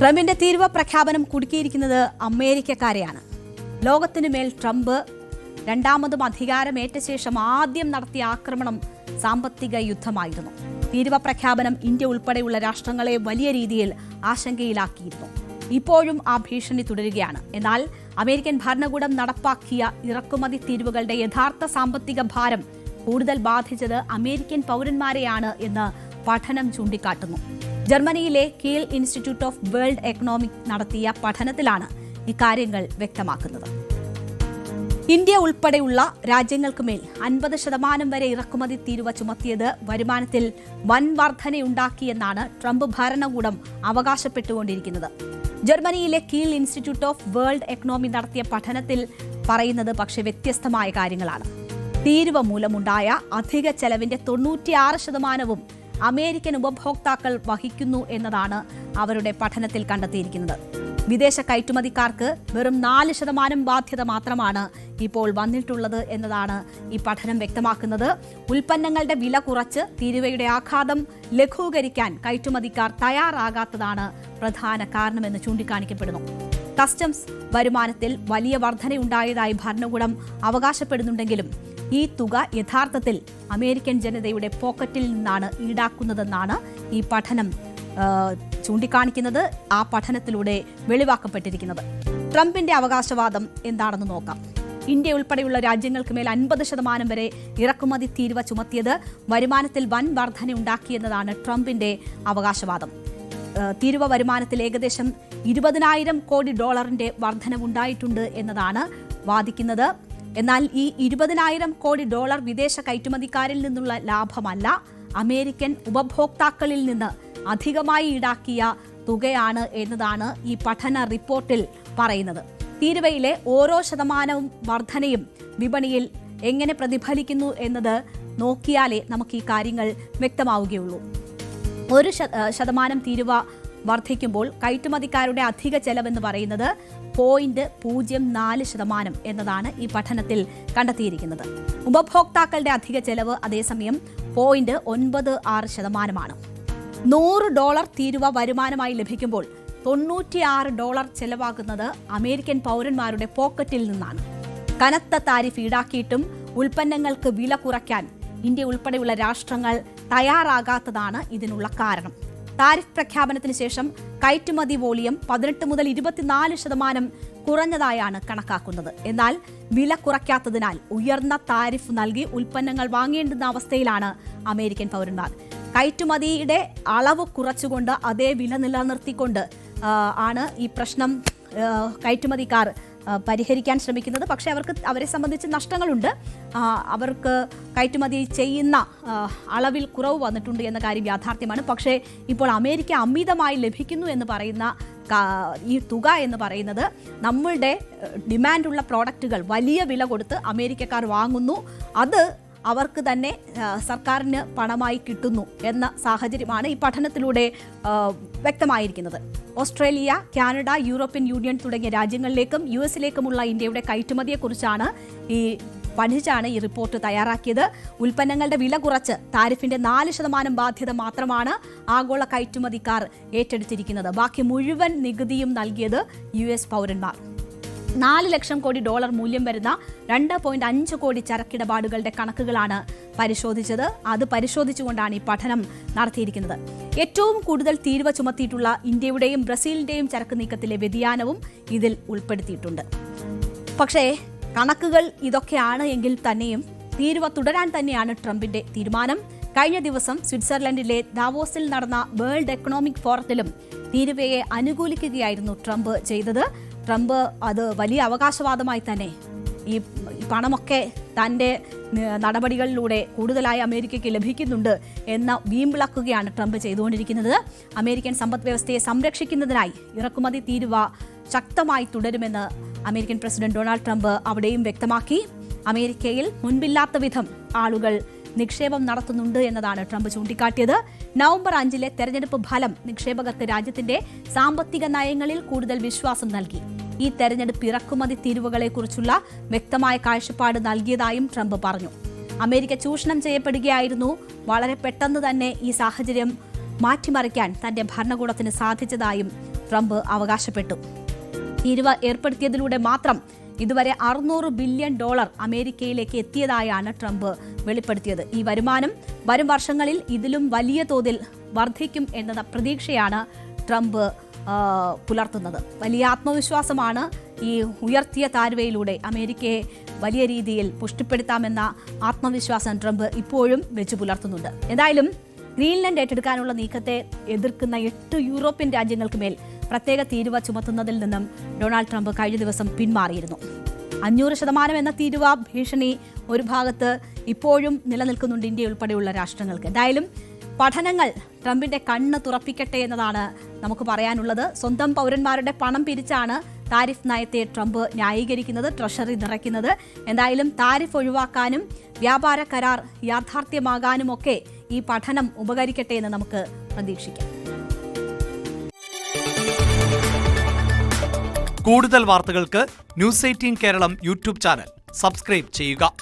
ട്രംപിന്റെ തീരുവ പ്രഖ്യാപനം കുടുക്കിയിരിക്കുന്നത് അമേരിക്കക്കാരെയാണ്. ലോകത്തിനു മേൽ ട്രംപ് രണ്ടാമതും അധികാരമേറ്റ ശേഷം ആദ്യം നടത്തിയ ആക്രമണം സാമ്പത്തിക യുദ്ധമായിരുന്നു. തീരുവ പ്രഖ്യാപനം ഇന്ത്യ ഉൾപ്പെടെയുള്ള രാഷ്ട്രങ്ങളെ വലിയ രീതിയിൽ ആശങ്കയിലാക്കിയിരുന്നു. ഇപ്പോഴും ആ ഭീഷണി തുടരുകയാണ്. എന്നാൽ അമേരിക്കൻ ഭരണകൂടം നടപ്പാക്കിയ ഇറക്കുമതി തീരുവകളുടെ യഥാർത്ഥ സാമ്പത്തിക ഭാരം കൂടുതൽ ബാധിച്ചത് അമേരിക്കൻ പൗരന്മാരെയാണ് എന്ന് പഠനം ചൂണ്ടിക്കാട്ടുന്നു. ജർമ്മനിയിലെ കീൽ ഇൻസ്റ്റിറ്റ്യൂട്ട് ഓഫ് വേൾഡ് എക്കണോമിക് നടത്തിയ പഠനത്തിലാണ് ഇക്കാര്യങ്ങൾ വ്യക്തമാക്കുന്നത്. ഇന്ത്യ ഉൾപ്പെടെയുള്ള രാജ്യങ്ങൾക്ക് മേൽ 50% വരെ ഇറക്കുമതി തീരുവ ചുമത്തിയത് വരുമാനത്തിൽ വൻ വർധനയുണ്ടാക്കിയെന്നാണ് ട്രംപ് ഭരണകൂടം അവകാശപ്പെട്ടുകൊണ്ടിരിക്കുന്നത്. ജർമ്മനിയിലെ കീൽ ഇൻസ്റ്റിറ്റ്യൂട്ട് ഓഫ് വേൾഡ് എക്കണോമി നടത്തിയ പഠനത്തിൽ പറയുന്നത് പക്ഷേ വ്യത്യസ്തമായ കാര്യങ്ങളാണ്. തീരുവ മൂലമുണ്ടായ അധിക ചെലവിന്റെ 96% അമേരിക്കൻ ഉപഭോക്താക്കൾ വഹിക്കുന്നു എന്നതാണ് അവരുടെ പഠനത്തിൽ കണ്ടെത്തിയിരിക്കുന്നത്. വിദേശ കയറ്റുമതിക്കാർക്ക് വെറും 4% ബാധ്യത മാത്രമാണ് ഇപ്പോൾ വന്നിട്ടുള്ളത് എന്നതാണ് ഈ പഠനം വ്യക്തമാക്കുന്നത്. ഉൽപ്പന്നങ്ങളുടെ വില കുറച്ച് തീരുവയുടെ ആഘാതം ലഘൂകരിക്കാൻ കയറ്റുമതിക്കാർ തയ്യാറാകാത്തതാണ് പ്രധാന കാരണമെന്ന് ചൂണ്ടിക്കാണിക്കപ്പെടുന്നു. കസ്റ്റംസ് വരുമാനത്തിൽ വലിയ വർധനയുണ്ടായതായി ഭരണകൂടം അവകാശപ്പെടുന്നുണ്ടെങ്കിലും ഈ തുക യഥാർത്ഥത്തിൽ അമേരിക്കൻ ജനതയുടെ പോക്കറ്റിൽ നിന്നാണ് ഈടാക്കുന്നതെന്നാണ് ഈ പഠനം ചൂണ്ടിക്കാണിക്കുന്നത്. ആ പഠനത്തിലൂടെ വെളിവാക്കപ്പെട്ടിരിക്കുന്നത്. ട്രംപിന്റെ അവകാശവാദം എന്താണെന്ന് നോക്കാം. ഇന്ത്യ ഉൾപ്പെടെയുള്ള രാജ്യങ്ങൾക്ക് മേൽ 50% വരെ ഇറക്കുമതി തീരുവ ചുമത്തിയത് വരുമാനത്തിൽ വൻ വർധനയുണ്ടാക്കിയെന്നതാണ് ട്രംപിന്റെ അവകാശവാദം. തീരുവ വരുമാനത്തിൽ ഏകദേശം $20,000 കോടി വർധനവുണ്ടായിട്ടുണ്ട് എന്നതാണ് വാദിക്കുന്നത്. എന്നാൽ ഈ $20,000 കോടി വിദേശ കയറ്റുമതിക്കാരിൽ നിന്നുള്ള ലാഭമല്ല, അമേരിക്കൻ ഉപഭോക്താക്കളിൽ നിന്ന് അധികമായി ഈടാക്കിയ തുകയാണ് എന്നതാണ് ഈ പഠന റിപ്പോർട്ടിൽ പറയുന്നത്. തീരുവയിലെ ഓരോ ശതമാനവും വർധനയും വിപണിയിൽ എങ്ങനെ പ്രതിഫലിക്കുന്നു എന്നത് നോക്കിയാലേ നമുക്ക് ഈ കാര്യങ്ങൾ വ്യക്തമാവുകയുള്ളൂ. 1% തീരുവ വർദ്ധിക്കുമ്പോൾ കയറ്റുമതിക്കാരുടെ അധിക ചെലവെന്ന് പറയുന്നത് 0.04% എന്നതാണ് ഈ പഠനത്തിൽ കണ്ടെത്തിയിരിക്കുന്നത്. ഉപഭോക്താക്കളുടെ അധിക ചെലവ് അതേസമയം 0.96%. $100 തീരുവ വരുമാനമായി ലഭിക്കുമ്പോൾ $96 ചെലവാകുന്നത് അമേരിക്കൻ പൗരന്മാരുടെ പോക്കറ്റിൽ നിന്നാണ്. കനത്ത താരിഫ് ഈടാക്കിയിട്ടും ഉൽപ്പന്നങ്ങൾക്ക് വില കുറയ്ക്കാൻ ഇന്ത്യ ഉൾപ്പെടെയുള്ള രാഷ്ട്രങ്ങൾ തയ്യാറാകാത്തതാണ് ഇതിനുള്ള കാരണം. താരിഫ് പ്രഖ്യാപനത്തിന് ശേഷം കയറ്റുമതി വോളിയം 18 മുതൽ 24% കുറഞ്ഞതായാണ് കണക്കാക്കുന്നത്. എന്നാൽ വില കുറയ്ക്കാത്തതിനാൽ ഉയർന്ന താരിഫ് നൽകി ഉൽപ്പന്നങ്ങൾ വാങ്ങേണ്ടുന്ന അവസ്ഥയിലാണ് അമേരിക്കൻ പൗരന്മാർ. കയറ്റുമതിയുടെ അളവ് കുറച്ചുകൊണ്ട് അതേ വില നിലനിർത്തിക്കൊണ്ട് ആണ് ഈ പ്രശ്നം കയറ്റുമതിക്കാർ പരിഹരിക്കാൻ ശ്രമിക്കുന്നത്. പക്ഷേ അവരെ സംബന്ധിച്ച് നഷ്ടങ്ങളുണ്ട്. അവർക്ക് കയറ്റുമതി ചെയ്യുന്ന അളവിൽ കുറവ് വന്നിട്ടുണ്ട് എന്ന കാര്യം യാഥാർത്ഥ്യമാണ്. പക്ഷേ ഇപ്പോൾ അമേരിക്ക അമിതമായി ലഭിക്കുന്നു എന്ന് പറയുന്ന ഈ തുക എന്ന് പറയുന്നത് നമ്മളുടെ ഡിമാൻഡുള്ള പ്രോഡക്റ്റുകൾ വലിയ വില കൊടുത്ത് അമേരിക്കക്കാർ വാങ്ങുന്നു, അത് അവർക്ക് തന്നെ സർക്കാരിന് പണമായി കിട്ടുന്നു എന്ന സാഹചര്യമാണ് ഈ പഠനത്തിലൂടെ വ്യക്തമായിരിക്കുന്നത്. ഓസ്ട്രേലിയ, കാനഡ, യൂറോപ്യൻ യൂണിയൻ തുടങ്ങിയ രാജ്യങ്ങളിലേക്കും US-ലേക്കുമുള്ള ഇന്ത്യയുടെ കയറ്റുമതിയെക്കുറിച്ചാണ് പഠിച്ചാണ് ഈ റിപ്പോർട്ട് തയ്യാറാക്കിയത്. ഉൽപ്പന്നങ്ങളുടെ വില കുറച്ച് താരിഫിന്റെ 4% ബാധ്യത മാത്രമാണ് ആഗോള കയറ്റുമതിക്കാർ ഏറ്റെടുത്തിരിക്കുന്നത്. ബാക്കി മുഴുവൻ നികുതിയും നൽകിയത് US പൗരന്മാർ. $4 ലക്ഷം കോടി മൂല്യം വരുന്ന 2.5 കോടി ചരക്കിടപാടുകളുടെ കണക്കുകളാണ് പരിശോധിച്ചത്. അത് പരിശോധിച്ചുകൊണ്ടാണ് ഈ പഠനം നടത്തിയിരിക്കുന്നത്. ഏറ്റവും കൂടുതൽ തീരുവ ചുമത്തിയിട്ടുള്ള ഇന്ത്യയുടെയും ബ്രസീലിന്റെയും ചരക്ക് നീക്കത്തിലെ വ്യതിയാനവും ഇതിൽ ഉൾപ്പെടുത്തിയിട്ടുണ്ട്. പക്ഷേ കണക്കുകൾ ഇതൊക്കെയാണ് എങ്കിൽ തന്നെയും തീരുവ തുടരാൻ തന്നെയാണ് ട്രംപിന്റെ തീരുമാനം. കഴിഞ്ഞ ദിവസം സ്വിറ്റ്സർലൻഡിലെ ദാവോസിൽ നടന്ന വേൾഡ് എക്കണോമിക് ഫോറത്തിലും തീരുവയെ അനുകൂലിക്കുകയായിരുന്നു ട്രംപ് ചെയ്തത്. ട്രംപ് അത് വലിയ അവകാശവാദമായി തന്നെ ഈ പണമൊക്കെ തൻ്റെ നടപടികളിലൂടെ കൂടുതലായി അമേരിക്കയ്ക്ക് ലഭിക്കുന്നുണ്ട് എന്ന വീമ്പിളക്കുകയാണ് ട്രംപ് ചെയ്തുകൊണ്ടിരിക്കുന്നത്. അമേരിക്കൻ സമ്പദ് വ്യവസ്ഥയെ സംരക്ഷിക്കുന്നതിനായി ഇറക്കുമതി തീരുവ ശക്തമായി തുടരുമെന്ന് അമേരിക്കൻ പ്രസിഡന്റ് ഡൊണാൾഡ് ട്രംപ് അവിടെയും വ്യക്തമാക്കി. അമേരിക്കയിൽ മുൻപില്ലാത്ത വിധം ആളുകൾ നിക്ഷേപം നടത്തുന്നുണ്ട് എന്നതാണ് ട്രംപ് ചൂണ്ടിക്കാട്ടിയത്. നവംബർ 5 തെരഞ്ഞെടുപ്പ് ഫലം നിക്ഷേപകർക്ക് രാജ്യത്തിന്റെ സാമ്പത്തിക നയങ്ങളിൽ കൂടുതൽ വിശ്വാസം നൽകി. ഈ തെരഞ്ഞെടുപ്പ് ഇറക്കുമതി തീരുവകളെക്കുറിച്ചുള്ള വ്യക്തമായ കാഴ്ചപ്പാട് നൽകിയതായും ട്രംപ് പറഞ്ഞു. അമേരിക്ക ചൂഷണം ചെയ്യപ്പെടുകയായിരുന്നു. വളരെ പെട്ടെന്ന് തന്നെ ഈ സാഹചര്യം മാറ്റിമറിക്കാൻ തന്റെ ഭരണകൂടത്തിന് സാധിച്ചതായും ട്രംപ് അവകാശപ്പെട്ടു. തീരുവ ഏർപ്പെടുത്തിയതിലൂടെ മാത്രം ഇതുവരെ $600 ബില്യൺ അമേരിക്കയിലേക്ക് എത്തിയതായാണ് ട്രംപ് വെളിപ്പെടുത്തിയത്. ഈ വരുമാനം വരും വർഷങ്ങളിൽ ഇതിലും വലിയ തോതിൽ വർദ്ധിക്കും എന്ന പ്രതീക്ഷയാണ് ട്രംപ് പുലർത്തുന്നത്. വലിയ ആത്മവിശ്വാസമാണ് ഈ ഉയർത്തിയ താരിഫിലൂടെ അമേരിക്കയെ വലിയ രീതിയിൽ പുഷ്ടിപ്പെടുത്താമെന്ന ആത്മവിശ്വാസം ട്രംപ് ഇപ്പോഴും വെച്ചു പുലർത്തുന്നുണ്ട്. എന്തായാലും ഗ്രീൻലൻഡ് ഏറ്റെടുക്കാനുള്ള നീക്കത്തെ എതിർക്കുന്ന 8 യൂറോപ്യൻ രാജ്യങ്ങൾക്ക് മേൽ പ്രത്യേക തീരുവ ചുമത്തുന്നതിൽ നിന്നും ഡൊണാൾഡ് ട്രംപ് കഴിഞ്ഞ ദിവസം പിന്മാറിയിരുന്നു. 500% എന്ന തീരുവ ഭീഷണി ഒരു ഭാഗത്ത് ഇപ്പോഴും നിലനിൽക്കുന്നുണ്ട് ഇന്ത്യ ഉൾപ്പെടെയുള്ള രാഷ്ട്രങ്ങൾക്ക്. എന്തായാലും പഠനങ്ങൾ ട്രംപിന്റെ കണ്ണ് തുറപ്പിക്കട്ടെ എന്നതാണ് നമുക്ക് പറയാനുള്ളത്. സ്വന്തം പൗരന്മാരുടെ പണം പിരിച്ചാണ് താരിഫ് നയത്തെ ട്രംപ് ന്യായീകരിക്കുന്നത്, ട്രഷറി നിറയ്ക്കുന്നത്. എന്തായാലും താരിഫ് ഒഴിവാക്കാനും വ്യാപാര കരാർ യാഥാർത്ഥ്യമാകാനുമൊക്കെ ഈ പഠനം ഉപകരിക്കട്ടെ എന്ന് നമുക്ക് പ്രതീക്ഷിക്കാം. കൂടുതൽ വാർത്തകൾക്ക് news 18 Keralam YouTube channel subscribe ചെയ്യുക.